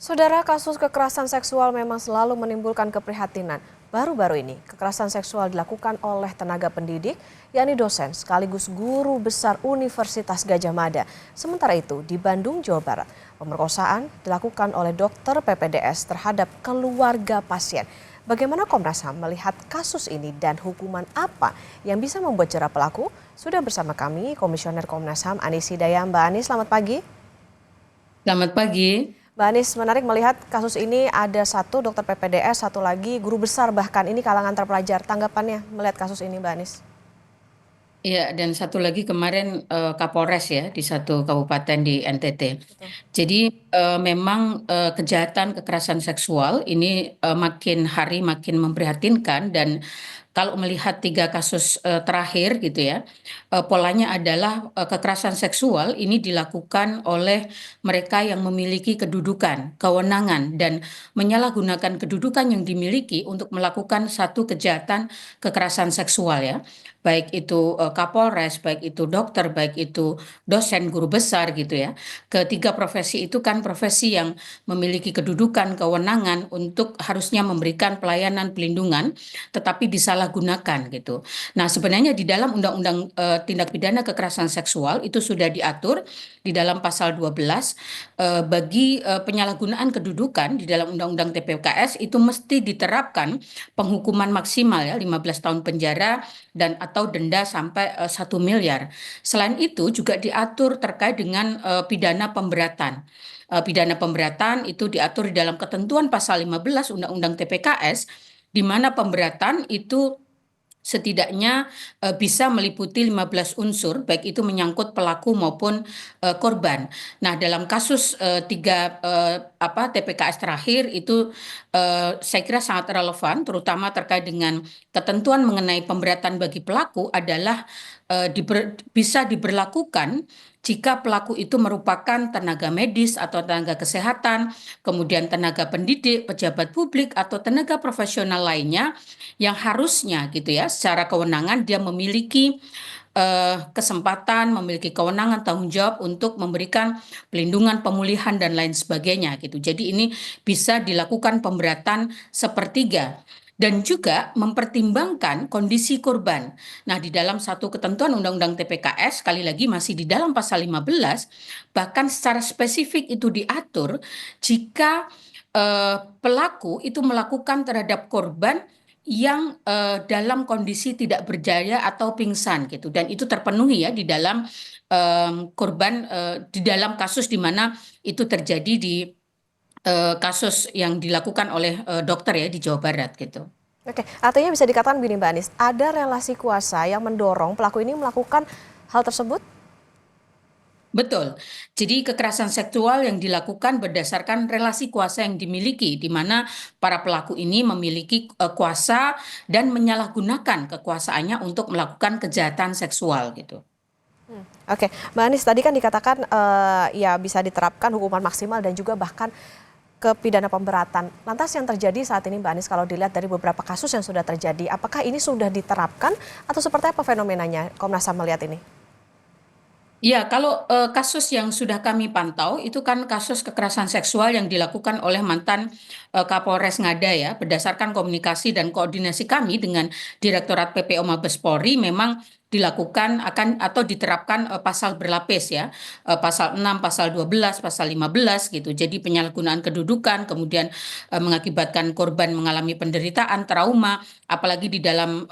Saudara, kasus kekerasan seksual memang selalu menimbulkan keprihatinan. Baru-baru ini, kekerasan seksual dilakukan oleh tenaga pendidik, yakni dosen sekaligus guru besar Universitas Gadjah Mada. Sementara itu, di Bandung, Jawa Barat, pemerkosaan dilakukan oleh dokter PPDS terhadap keluarga pasien. Bagaimana Komnas HAM melihat kasus ini dan hukuman apa yang bisa membuat jera pelaku? Sudah bersama kami Komisioner Komnas HAM Anis Hidayah. Mbak Anis, selamat pagi. Selamat pagi. Mbak Anis, menarik melihat kasus ini ada satu dokter PPDS, satu lagi guru besar bahkan ini kalangan terpelajar. Tanggapannya melihat kasus ini Mbak Anis? Ya, dan satu lagi kemarin Kapolres ya di satu kabupaten di NTT. Betul. Jadi memang kejahatan kekerasan seksual ini makin hari makin memprihatinkan dan kalau melihat tiga kasus terakhir gitu ya, polanya adalah kekerasan seksual ini dilakukan oleh mereka yang memiliki kedudukan, kewenangan dan menyalahgunakan kedudukan yang dimiliki untuk melakukan satu kejahatan kekerasan seksual ya. Baik itu Kapolres, baik itu dokter, baik itu dosen, guru besar gitu ya. Ketiga profesi itu kan profesi yang memiliki kedudukan, kewenangan untuk harusnya memberikan pelayanan pelindungan, tetapi disalahgunakan gitu. Nah, sebenarnya di dalam Undang-Undang Tindak Pidana Kekerasan Seksual itu sudah diatur di dalam pasal 12 bagi penyalahgunaan kedudukan di dalam Undang-Undang TPKS itu mesti diterapkan penghukuman maksimal ya 15 tahun penjara dan atau denda sampai 1 miliar. Selain itu juga diatur terkait dengan pidana pemberatan. Pidana pemberatan itu diatur di dalam ketentuan pasal 15 Undang-Undang TPKS di mana pemberatan itu setidaknya bisa meliputi 15 unsur, baik itu menyangkut pelaku maupun korban. Nah, dalam kasus tiga TPKS terakhir itu saya kira sangat relevan, terutama terkait dengan ketentuan mengenai pemberatan bagi pelaku adalah bisa diberlakukan jika pelaku itu merupakan tenaga medis atau tenaga kesehatan, kemudian tenaga pendidik, pejabat publik atau tenaga profesional lainnya yang harusnya gitu ya secara kewenangan dia memiliki kesempatan, memiliki kewenangan tanggung jawab untuk memberikan pelindungan, pemulihan dan lain sebagainya gitu. Jadi ini bisa dilakukan pemberatan sepertiga dan juga mempertimbangkan kondisi korban. Nah, di dalam satu ketentuan Undang-Undang TPKS, sekali lagi masih di dalam pasal 15, bahkan secara spesifik itu diatur jika pelaku itu melakukan terhadap korban yang dalam kondisi tidak berdaya atau pingsan gitu dan itu terpenuhi ya di dalam korban di dalam kasus di mana itu terjadi di kasus yang dilakukan oleh dokter ya di Jawa Barat gitu. Oke, artinya bisa dikatakan begini Mbak Anis, ada relasi kuasa yang mendorong pelaku ini melakukan hal tersebut? Betul. Jadi kekerasan seksual yang dilakukan berdasarkan relasi kuasa yang dimiliki, di mana para pelaku ini memiliki kuasa dan menyalahgunakan kekuasaannya untuk melakukan kejahatan seksual gitu. Oke, Mbak Anis tadi kan dikatakan ya bisa diterapkan hukuman maksimal dan juga bahkan ke pidana pemberatan. Lantas yang terjadi saat ini Mbak Anis kalau dilihat dari beberapa kasus yang sudah terjadi, apakah ini sudah diterapkan atau seperti apa fenomenanya Komnas HAM melihat ini? Ya, kalau kasus yang sudah kami pantau itu kan kasus kekerasan seksual yang dilakukan oleh mantan Kapolres Ngada ya, berdasarkan komunikasi dan koordinasi kami dengan Direktorat PPO Mabes Polri memang dilakukan akan atau diterapkan pasal berlapis ya, pasal 6, pasal 12, pasal 15 gitu. Jadi penyalahgunaan kedudukan, kemudian mengakibatkan korban mengalami penderitaan, trauma, apalagi di dalam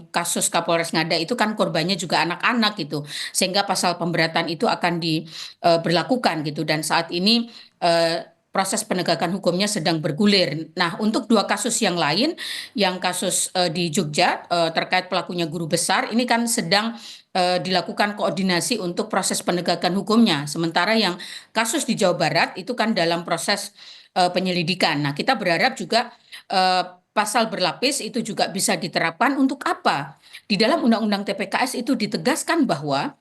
kasus Kapolres Ngada itu kan korbannya juga anak-anak gitu sehingga pasal pemberatan itu akan diberlakukan gitu dan saat ini proses penegakan hukumnya sedang bergulir. Nah, untuk dua kasus yang lain, yang kasus di Jogja terkait pelakunya guru besar, ini kan sedang dilakukan koordinasi untuk proses penegakan hukumnya. Sementara yang kasus di Jawa Barat itu kan dalam proses penyelidikan. Nah, kita berharap juga eh, pasal berlapis itu juga bisa diterapkan untuk apa? Di dalam Undang-Undang TPKS itu ditegaskan bahwa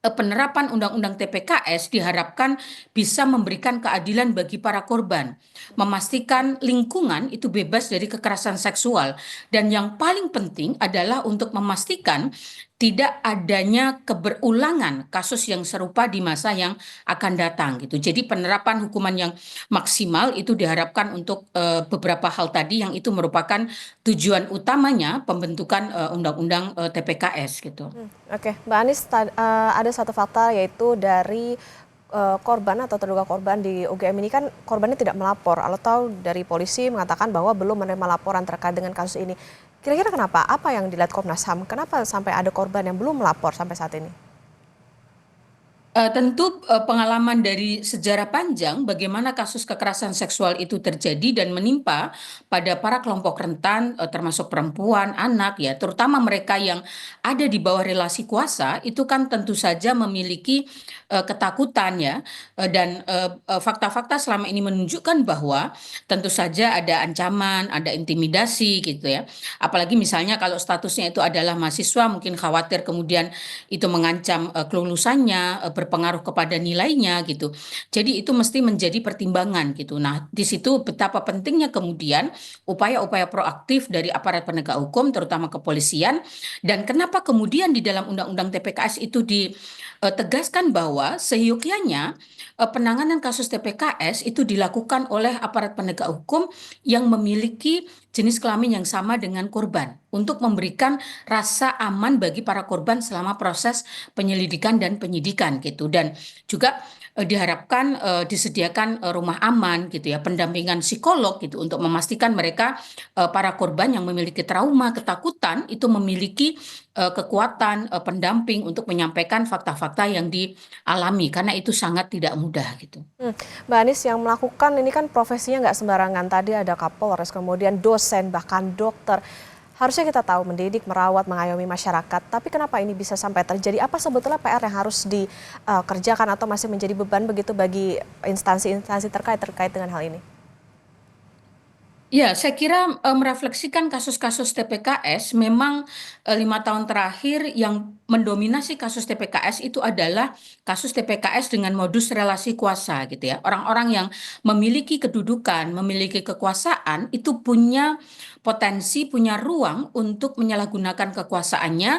penerapan Undang-Undang TPKS diharapkan bisa memberikan keadilan bagi para korban, memastikan lingkungan itu bebas dari kekerasan seksual, dan yang paling penting adalah untuk memastikan tidak adanya keberulangan kasus yang serupa di masa yang akan datang gitu. Jadi penerapan hukuman yang maksimal itu diharapkan untuk beberapa hal tadi yang itu merupakan tujuan utamanya pembentukan undang-undang TPKS gitu. Oke, Mbak Anies, ada satu fakta yaitu dari korban atau terduga korban di UGM ini kan korbannya tidak melapor atau dari polisi mengatakan bahwa belum menerima laporan terkait dengan kasus ini. Kira-kira kenapa? Apa yang dilihat Komnas HAM? Kenapa sampai ada korban yang belum melapor sampai saat ini? Tentu pengalaman dari sejarah panjang bagaimana kasus kekerasan seksual itu terjadi dan menimpa pada para kelompok rentan termasuk perempuan, anak ya, terutama mereka yang ada di bawah relasi kuasa itu kan tentu saja memiliki ketakutan ya. Dan fakta-fakta selama ini menunjukkan bahwa tentu saja ada ancaman, ada intimidasi gitu ya. Apalagi misalnya kalau statusnya itu adalah mahasiswa mungkin khawatir kemudian itu mengancam kelulusannya, berpengaruh kepada nilainya gitu. Jadi itu mesti menjadi pertimbangan gitu. Nah, di situ betapa pentingnya kemudian upaya-upaya proaktif dari aparat penegak hukum terutama kepolisian dan kenapa kemudian di dalam Undang-Undang TPKS itu ditegaskan bahwa seyogyanya penanganan kasus TPKS itu dilakukan oleh aparat penegak hukum yang memiliki jenis kelamin yang sama dengan korban untuk memberikan rasa aman bagi para korban selama proses penyelidikan dan penyidikan gitu dan juga diharapkan disediakan rumah aman gitu ya pendampingan psikolog gitu untuk memastikan mereka para korban yang memiliki trauma ketakutan itu memiliki kekuatan pendamping untuk menyampaikan fakta-fakta yang dialami karena itu sangat tidak mudah gitu. Mbak Anies, yang melakukan ini kan profesinya nggak sembarangan. Tadi ada Kapolres, kemudian dosen, bahkan dokter. Harusnya kita tahu mendidik, merawat, mengayomi masyarakat. Tapi kenapa ini bisa sampai terjadi? Apa sebetulnya PR yang harus dikerjakan atau masih menjadi beban begitu bagi instansi-instansi terkait dengan hal ini? Ya, saya kira merefleksikan kasus-kasus TPKS memang 5 tahun terakhir yang mendominasi kasus TPKS itu adalah kasus TPKS dengan modus relasi kuasa gitu ya. Orang-orang yang memiliki kedudukan, memiliki kekuasaan itu punya potensi, punya ruang untuk menyalahgunakan kekuasaannya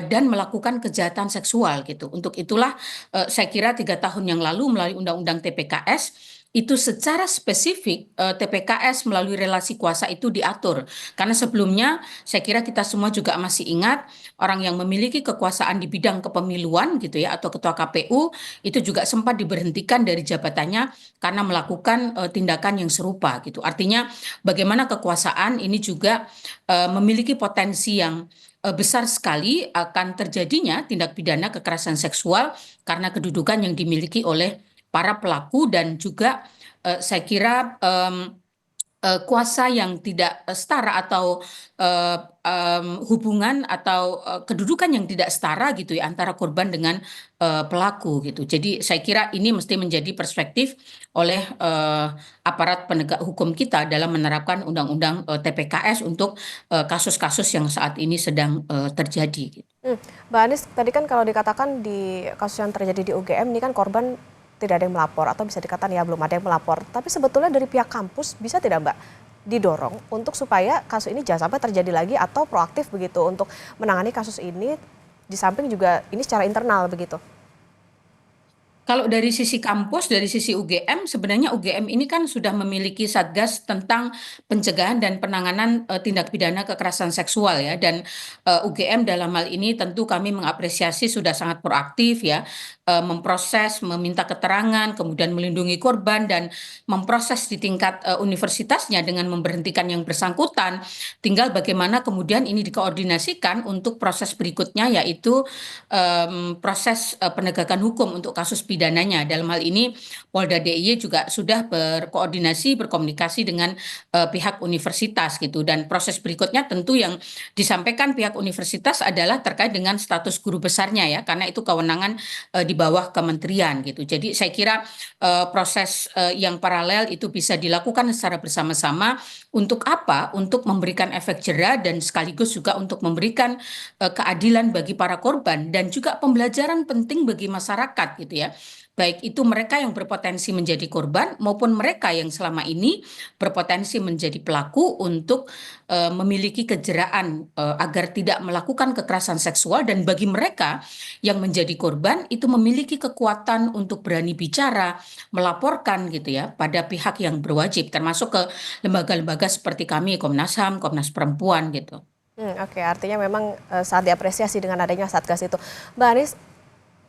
dan melakukan kejahatan seksual gitu. Untuk itulah saya kira 3 tahun yang lalu melalui Undang-Undang TPKS itu secara spesifik TPKS melalui relasi kuasa itu diatur. Karena sebelumnya saya kira kita semua juga masih ingat orang yang memiliki kekuasaan di bidang kepemiluan gitu ya atau ketua KPU itu juga sempat diberhentikan dari jabatannya karena melakukan tindakan yang serupa gitu. Artinya bagaimana kekuasaan ini juga memiliki potensi yang besar sekali akan terjadinya tindak pidana kekerasan seksual karena kedudukan yang dimiliki oleh para pelaku dan juga saya kira kuasa yang tidak setara atau hubungan atau kedudukan yang tidak setara gitu ya antara korban dengan pelaku gitu. Jadi saya kira ini mesti menjadi perspektif oleh aparat penegak hukum kita dalam menerapkan undang-undang TPKS untuk kasus-kasus yang saat ini sedang terjadi. Gitu. Mbak Anies, tadi kan kalau dikatakan di kasus yang terjadi di UGM ini kan korban tidak ada yang melapor atau bisa dikatakan ya belum ada yang melapor. Tapi sebetulnya dari pihak kampus bisa tidak Mbak didorong untuk supaya kasus ini jangan sampai terjadi lagi atau proaktif begitu untuk menangani kasus ini di samping juga ini secara internal begitu. Kalau dari sisi kampus, dari sisi UGM, sebenarnya UGM ini kan sudah memiliki satgas tentang pencegahan dan penanganan tindak pidana kekerasan seksual ya. Dan UGM dalam hal ini tentu kami mengapresiasi sudah sangat proaktif ya, memproses, meminta keterangan, kemudian melindungi korban dan memproses di tingkat universitasnya dengan memberhentikan yang bersangkutan. Tinggal bagaimana kemudian ini dikoordinasikan untuk proses berikutnya yaitu proses penegakan hukum untuk kasus pidananya. Dalam hal ini Polda DIY juga sudah berkoordinasi, berkomunikasi dengan pihak universitas gitu. Dan proses berikutnya tentu yang disampaikan pihak universitas adalah terkait dengan status guru besarnya ya, karena itu kewenangan di bawah kementerian gitu. Jadi saya kira proses yang paralel itu bisa dilakukan secara bersama-sama untuk apa? Untuk memberikan efek jera dan sekaligus juga untuk memberikan keadilan bagi para korban dan juga pembelajaran penting bagi masyarakat gitu ya. baik itu mereka yang berpotensi menjadi korban maupun mereka yang selama ini berpotensi menjadi pelaku untuk memiliki kejeraan agar tidak melakukan kekerasan seksual, dan bagi mereka yang menjadi korban itu memiliki kekuatan untuk berani bicara, melaporkan gitu ya pada pihak yang berwajib, termasuk ke lembaga-lembaga seperti kami, Komnas HAM, Komnas Perempuan gitu. Oke, artinya memang sangat diapresiasi dengan adanya Satgas itu. Mbak Anies,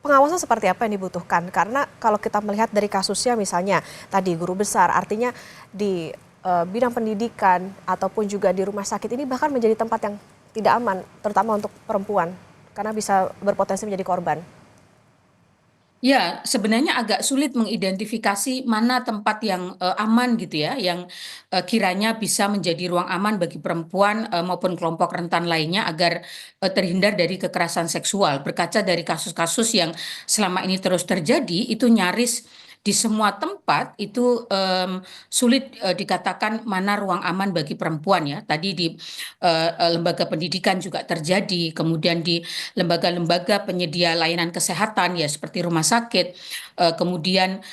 pengawasan seperti apa yang dibutuhkan? Karena kalau kita melihat dari kasusnya misalnya tadi guru besar, artinya di bidang pendidikan ataupun juga di rumah sakit ini bahkan menjadi tempat yang tidak aman, terutama untuk perempuan, karena bisa berpotensi menjadi korban. Ya, sebenarnya agak sulit mengidentifikasi mana tempat yang aman gitu ya, yang kiranya bisa menjadi ruang aman bagi perempuan maupun kelompok rentan lainnya agar terhindar dari kekerasan seksual. Berkaca dari kasus-kasus yang selama ini terus terjadi, itu nyaris di semua tempat itu sulit dikatakan mana ruang aman bagi perempuan ya. Tadi di lembaga pendidikan juga terjadi, kemudian di lembaga-lembaga penyedia layanan kesehatan ya seperti rumah sakit, kemudian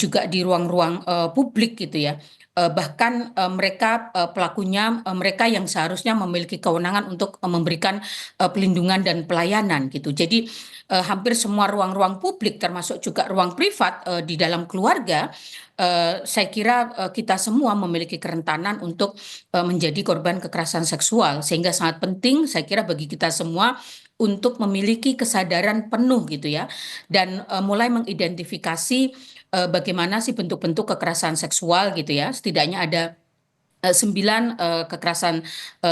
juga di ruang-ruang publik gitu ya. Bahkan mereka pelakunya mereka yang seharusnya memiliki kewenangan untuk memberikan pelindungan dan pelayanan gitu. Jadi hampir semua ruang-ruang publik termasuk juga ruang privat di dalam keluarga, saya kira kita semua memiliki kerentanan untuk menjadi korban kekerasan seksual, sehingga sangat penting saya kira bagi kita semua untuk memiliki kesadaran penuh gitu ya, dan mulai mengidentifikasi bagaimana sih bentuk-bentuk kekerasan seksual gitu ya. Setidaknya ada 9 kekerasan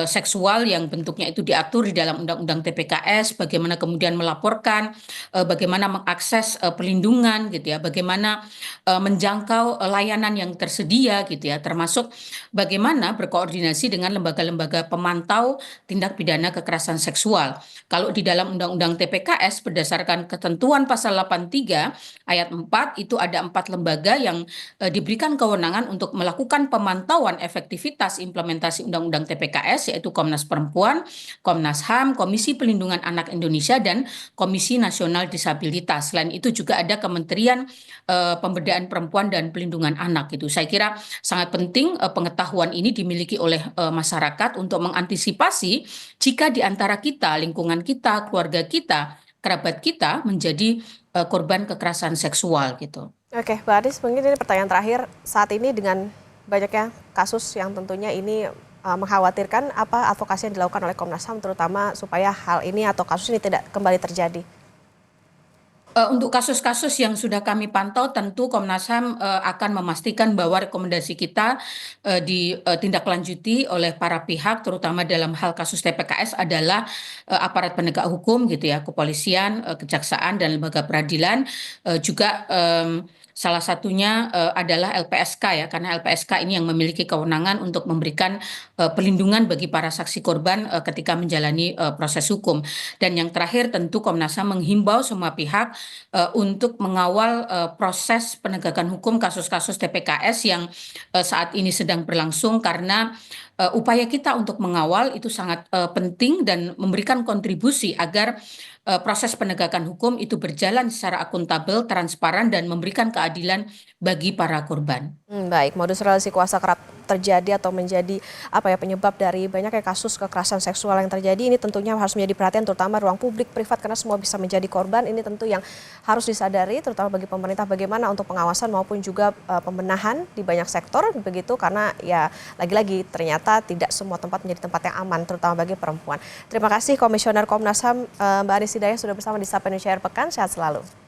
seksual yang bentuknya itu diatur di dalam Undang-Undang TPKS, bagaimana kemudian melaporkan, bagaimana mengakses pelindungan gitu ya, bagaimana menjangkau layanan yang tersedia gitu ya, termasuk bagaimana berkoordinasi dengan lembaga-lembaga pemantau tindak pidana kekerasan seksual. Kalau di dalam Undang-Undang TPKS berdasarkan ketentuan pasal 83 ayat 4 itu ada 4 lembaga yang diberikan kewenangan untuk melakukan pemantauan efektivitas implementasi Undang-Undang TPKS, yaitu Komnas Perempuan, Komnas HAM, Komisi Pelindungan Anak Indonesia, dan Komisi Nasional Disabilitas. Selain itu juga ada Kementerian Pemberdayaan Perempuan dan Pelindungan Anak itu. Saya kira sangat penting pengetahuan ini dimiliki oleh masyarakat untuk mengantisipasi jika di antara kita, lingkungan kita, keluarga kita, kerabat kita menjadi korban kekerasan seksual gitu. Oke, Mbak Anies, mungkin ini pertanyaan terakhir. Saat ini dengan banyaknya kasus yang tentunya ini mengkhawatirkan, apa advokasi yang dilakukan oleh Komnas HAM terutama supaya hal ini atau kasus ini tidak kembali terjadi? Untuk kasus-kasus yang sudah kami pantau, tentu Komnas HAM akan memastikan bahwa rekomendasi kita ditindaklanjuti oleh para pihak, terutama dalam hal kasus TPKS adalah aparat penegak hukum gitu ya, kepolisian, kejaksaan, dan lembaga peradilan. Juga salah satunya adalah LPSK ya, karena LPSK ini yang memiliki kewenangan untuk memberikan pelindungan bagi para saksi korban ketika menjalani proses hukum. Dan yang terakhir tentu Komnas HAM menghimbau semua pihak untuk mengawal proses penegakan hukum kasus-kasus TPKS yang saat ini sedang berlangsung, karena upaya kita untuk mengawal itu sangat penting dan memberikan kontribusi agar proses penegakan hukum itu berjalan secara akuntabel, transparan, dan memberikan keadilan bagi para korban. Baik, modus relasi kuasa kerap terjadi atau menjadi penyebab dari banyaknya kasus kekerasan seksual yang terjadi. Ini tentunya harus menjadi perhatian terutama ruang publik privat karena semua bisa menjadi korban. Ini tentu yang harus disadari terutama bagi pemerintah bagaimana untuk pengawasan maupun juga pembenahan di banyak sektor begitu, karena ya lagi-lagi ternyata tidak semua tempat menjadi tempat yang aman terutama bagi perempuan. Terima kasih Komisioner Komnas HAM Mbak Anies Hidayah sudah bersama di Sapa Indonesia Akhir Pekan. Sehat selalu.